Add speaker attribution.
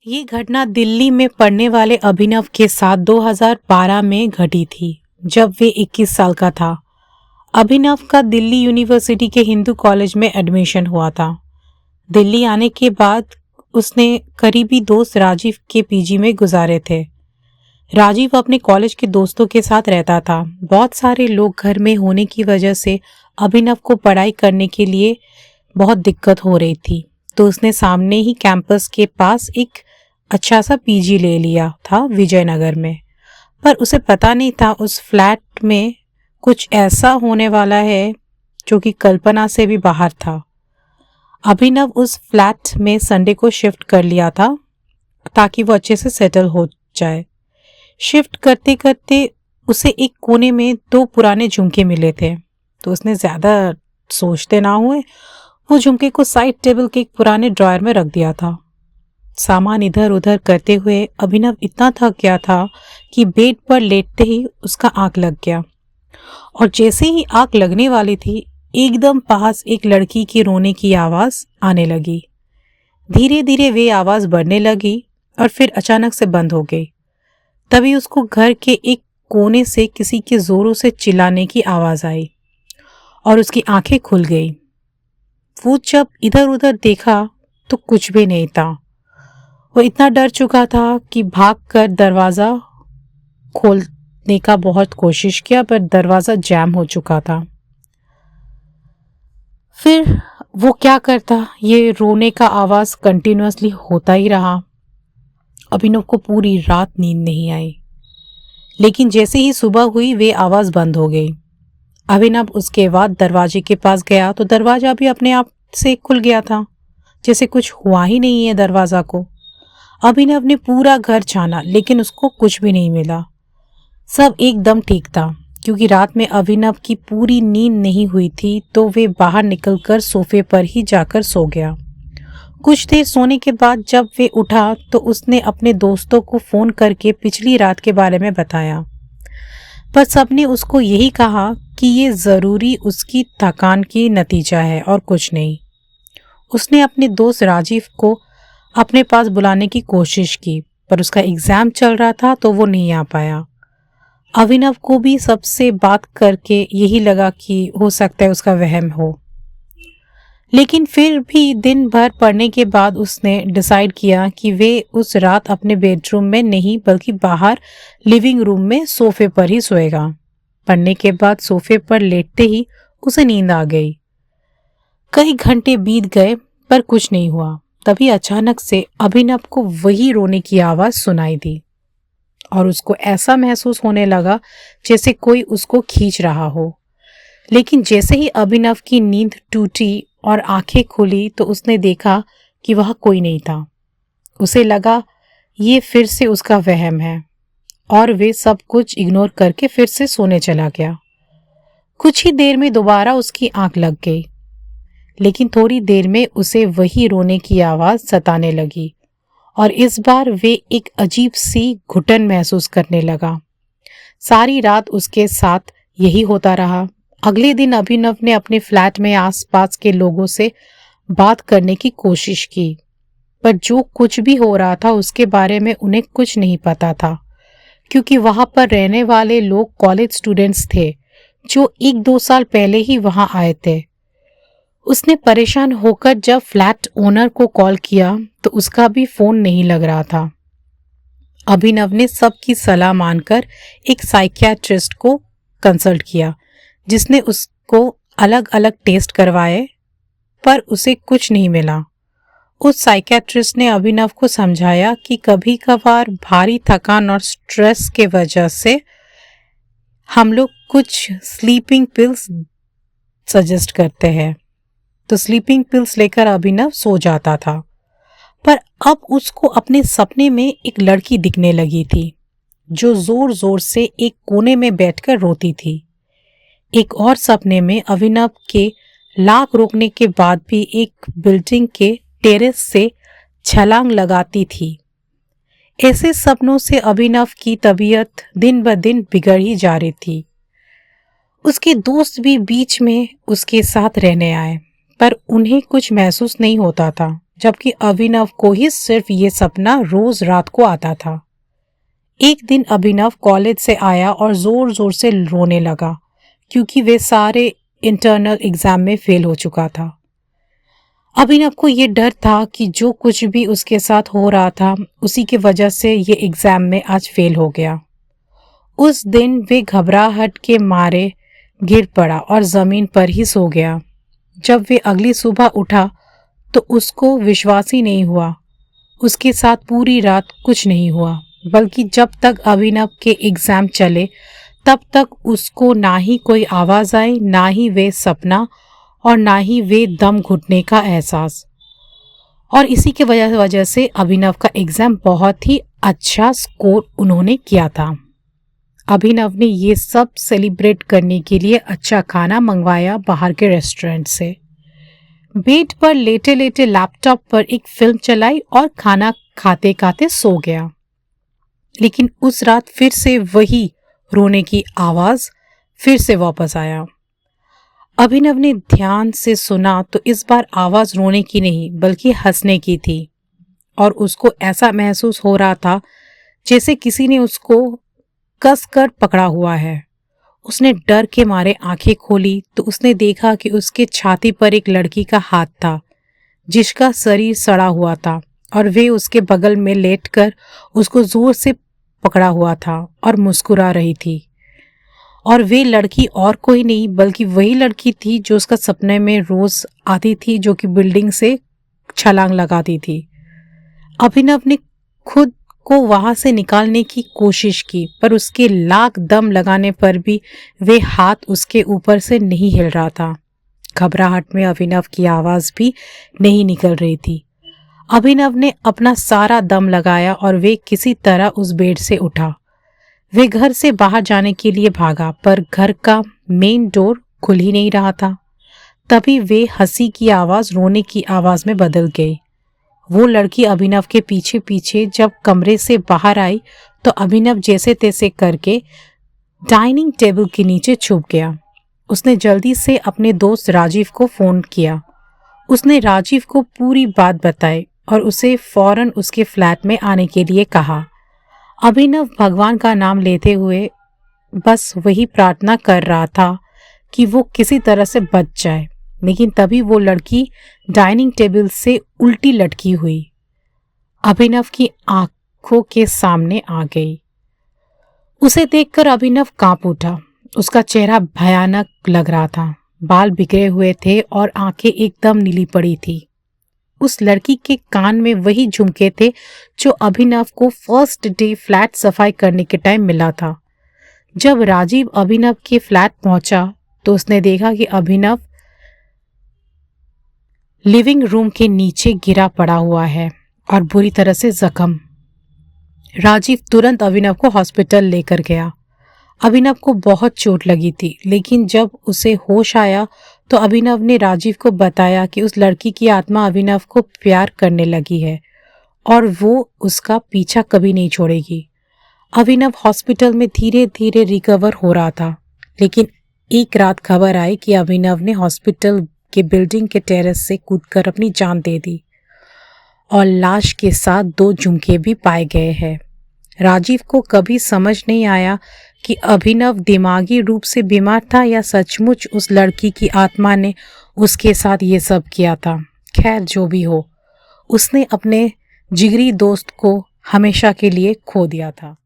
Speaker 1: ये घटना दिल्ली में पढ़ने वाले अभिनव के साथ 2012 में घटी थी, जब वे 21 साल का था। अभिनव का दिल्ली यूनिवर्सिटी के हिंदू कॉलेज में एडमिशन हुआ था। दिल्ली आने के बाद उसने करीबी दोस्त राजीव के पीजी में गुजारे थे। राजीव अपने कॉलेज के दोस्तों के साथ रहता था। बहुत सारे लोग घर में होने की वजह से अभिनव को पढ़ाई करने के लिए बहुत दिक्कत हो रही थी, तो उसने सामने ही कैंपस के पास एक अच्छा सा पीजी ले लिया था विजयनगर में। पर उसे पता नहीं था उस फ्लैट में कुछ ऐसा होने वाला है जो कि कल्पना से भी बाहर था। अभिनव उस फ्लैट में संडे को शिफ्ट कर लिया था ताकि वो अच्छे से सेटल हो जाए। शिफ्ट करते करते उसे एक कोने में 2 पुराने झुमके मिले थे, तो उसने ज़्यादा सोचते ना हुए वो झुमके को साइड टेबल के एक पुराने ड्रॉयर में रख दिया था। सामान इधर उधर करते हुए अभिनव इतना थक गया था कि बेड पर लेटते ही उसका आंख लग गया, और जैसे ही आंख लगने वाली थी एकदम पास एक लड़की की रोने की आवाज आने लगी। धीरे धीरे वे आवाज बढ़ने लगी और फिर अचानक से बंद हो गई। तभी उसको घर के एक कोने से किसी के जोरों से चिल्लाने की आवाज आई और उसकी आंखें खुल गई। वो जब इधर उधर देखा तो कुछ भी नहीं था। वो इतना डर चुका था कि भागकर दरवाजा खोलने का बहुत कोशिश किया, पर दरवाजा जैम हो चुका था। फिर वो क्या करता, ये रोने का आवाज कंटिन्यूअसली होता ही रहा। अभिनव को पूरी रात नींद नहीं आई, लेकिन जैसे ही सुबह हुई वे आवाज बंद हो गई। अभिनव उसके बाद दरवाजे के पास गया तो दरवाजा भी अपने आप से खुल गया था, जैसे कुछ हुआ ही नहीं है दरवाजा को। अभिनव ने पूरा घर छाना लेकिन उसको कुछ भी नहीं मिला। सब एकदम ठीक था, क्योंकि रात में अभिनव की पूरी नींद नहीं हुई थी, तो वे बाहर निकलकर सोफे पर ही जाकर सो गया। कुछ देर सोने के बाद जब वे उठा तो उसने अपने दोस्तों को फोन करके पिछली रात के बारे में बताया, पर सबने उसको यही कहा कि ये जरूरी उसकी थकान की नतीजा है और कुछ नहीं। उसने अपने दोस्त राजीव को अपने पास बुलाने की कोशिश की, पर उसका एग्जाम चल रहा था तो वो नहीं आ पाया। अभिनव को भी सबसे बात करके यही लगा कि हो सकता है उसका वहम हो, लेकिन फिर भी दिन भर पढ़ने के बाद उसने डिसाइड किया कि वे उस रात अपने बेडरूम में नहीं बल्कि बाहर लिविंग रूम में सोफे पर ही सोएगा। पढ़ने के बाद सोफे पर लेटते ही उसे नींद आ गई। कई घंटे बीत गए पर कुछ नहीं हुआ। तभी अचानक से अभिनव को वही रोने की आवाज सुनाई दी और उसको ऐसा महसूस होने लगा जैसे कोई उसको खींच रहा हो। लेकिन जैसे ही अभिनव की नींद टूटी और आंखें खुली तो उसने देखा कि वह कोई नहीं था। उसे लगा ये फिर से उसका वहम है और वे सब कुछ इग्नोर करके फिर से सोने चला गया। कुछ ही देर में दोबारा उसकी आंख लग गई, लेकिन थोड़ी देर में उसे वही रोने की आवाज सताने लगी और इस बार वे एक अजीब सी घुटन महसूस करने लगा। सारी रात उसके साथ यही होता रहा। अगले दिन अभिनव ने अपने फ्लैट में आसपास के लोगों से बात करने की कोशिश की, पर जो कुछ भी हो रहा था उसके बारे में उन्हें कुछ नहीं पता था, क्योंकि वहां पर रहने वाले लोग कॉलेज स्टूडेंट्स थे जो 1-2 साल पहले ही वहां आए थे। उसने परेशान होकर जब फ्लैट ओनर को कॉल किया तो उसका भी फोन नहीं लग रहा था। अभिनव ने सबकी सलाह मानकर एक साइकियाट्रिस्ट को कंसल्ट किया, जिसने उसको अलग अलग टेस्ट करवाए, पर उसे कुछ नहीं मिला। उस साइकियाट्रिस्ट ने अभिनव को समझाया कि कभी कभार भारी थकान और स्ट्रेस के वजह से हम लोग कुछ स्लीपिंग पिल्स सजेस्ट करते हैं। तो स्लीपिंग पिल्स लेकर अभिनव सो जाता था, पर अब उसको अपने सपने में एक लड़की दिखने लगी थी जो जोर जोर से एक कोने में बैठकर रोती थी। एक और सपने में अभिनव के लाख रोकने के बाद भी एक बिल्डिंग के टेरेस से छलांग लगाती थी। ऐसे सपनों से अभिनव की तबीयत दिन ब दिन बिगड़ ही जा रही थी। उसके दोस्त भी बीच में उसके साथ रहने आए, पर उन्हें कुछ महसूस नहीं होता था। जबकि अभिनव को ही सिर्फ ये सपना रोज रात को आता था। एक दिन अभिनव कॉलेज से आया और जोर जोर से रोने लगा क्योंकि वे सारे इंटरनल एग्जाम में फेल हो चुका था। अभिनव को ये डर था कि जो कुछ भी उसके साथ हो रहा था उसी की वजह से ये एग्जाम में आज फेल हो गया। उस दिन वे घबराहट के मारे गिर पड़ा और जमीन पर ही सो गया। जब वे अगली सुबह उठा तो उसको विश्वास ही नहीं हुआ उसके साथ पूरी रात कुछ नहीं हुआ, बल्कि जब तक अभिनव के एग्जाम चले तब तक उसको ना ही कोई आवाज आई, ना ही वे सपना और ना ही वे दम घुटने का एहसास। और इसी के वजह से अभिनव का एग्जाम बहुत ही अच्छा स्कोर उन्होंने किया था। अभिनव ने ये सब सेलिब्रेट करने के लिए अच्छा खाना मंगवाया बाहर के रेस्टोरेंट से। बेड पर लेटे लेटे लैपटॉप पर एक फिल्म चलाई और खाना खाते खाते सो गया। लेकिन उस रात फिर से वही रोने की आवाज फिर से वापस आया। अभिनव ने ध्यान से सुना तो इस बार आवाज रोने की नहीं बल्कि हंसने की थी और उसको ऐसा महसूस हो रहा था जैसे किसी ने उसको कस कर पकड़ा हुआ है। उसने डर के मारे आंखें खोली तो उसने देखा कि उसके छाती पर एक लड़की का हाथ था जिसका शरीर सड़ा हुआ था और वे उसके बगल में लेटकर उसको जोर से पकड़ा हुआ था और मुस्कुरा रही थी। और वे लड़की और कोई नहीं बल्कि वही लड़की थी जो उसका सपने में रोज आती थी, जो कि बिल्डिंग से छलांग लगाती थी। अभिनव ने खुद को वहां से निकालने की कोशिश की पर उसके लाख दम लगाने पर भी वे हाथ उसके ऊपर से नहीं हिल रहा था। घबराहट में अभिनव की आवाज भी नहीं निकल रही थी। अभिनव ने अपना सारा दम लगाया और वे किसी तरह उस बेड से उठा। वे घर से बाहर जाने के लिए भागा पर घर का मेन डोर खुल ही नहीं रहा था। तभी वे हंसी की आवाज रोने की आवाज में बदल गई। वो लड़की अभिनव के पीछे पीछे जब कमरे से बाहर आई तो अभिनव जैसे तैसे करके डाइनिंग टेबल के नीचे छुप गया। उसने जल्दी से अपने दोस्त राजीव को फोन किया। उसने राजीव को पूरी बात बताई और उसे फौरन उसके फ्लैट में आने के लिए कहा। अभिनव भगवान का नाम लेते हुए बस वही प्रार्थना कर रहा था कि वो किसी तरह से बच जाए, लेकिन तभी वो लड़की डाइनिंग टेबल से उल्टी लटकी हुई अभिनव की आंखों के सामने आ गई। उसे देखकर अभिनव कांप उठा। उसका चेहरा भयानक लग रहा था, बाल बिखरे हुए थे और आंखें एकदम नीली पड़ी थी। उस लड़की के कान में वही झुमके थे जो अभिनव को फर्स्ट डे फ्लैट सफाई करने के टाइम मिला था। जब राजीव अभिनव के फ्लैट पहुंचा तो उसने देखा कि अभिनव लिविंग रूम के नीचे गिरा पड़ा हुआ है और बुरी तरह से जख्म। राजीव तुरंत अभिनव को हॉस्पिटल लेकर गया। अभिनव को बहुत चोट लगी थी, लेकिन जब उसे होश आया तो अभिनव ने राजीव को बताया कि उस लड़की की आत्मा अभिनव को प्यार करने लगी है और वो उसका पीछा कभी नहीं छोड़ेगी। अभिनव हॉस्पिटल में धीरे धीरे रिकवर हो रहा था, लेकिन एक रात खबर आई कि अभिनव ने हॉस्पिटल के बिल्डिंग के टेरेस से कूदकर अपनी जान दे दी और लाश के साथ 2 झुमके भी पाए गए हैं। राजीव को कभी समझ नहीं आया कि अभिनव दिमागी रूप से बीमार था या सचमुच उस लड़की की आत्मा ने उसके साथ ये सब किया था। खैर जो भी हो, उसने अपने जिगरी दोस्त को हमेशा के लिए खो दिया था।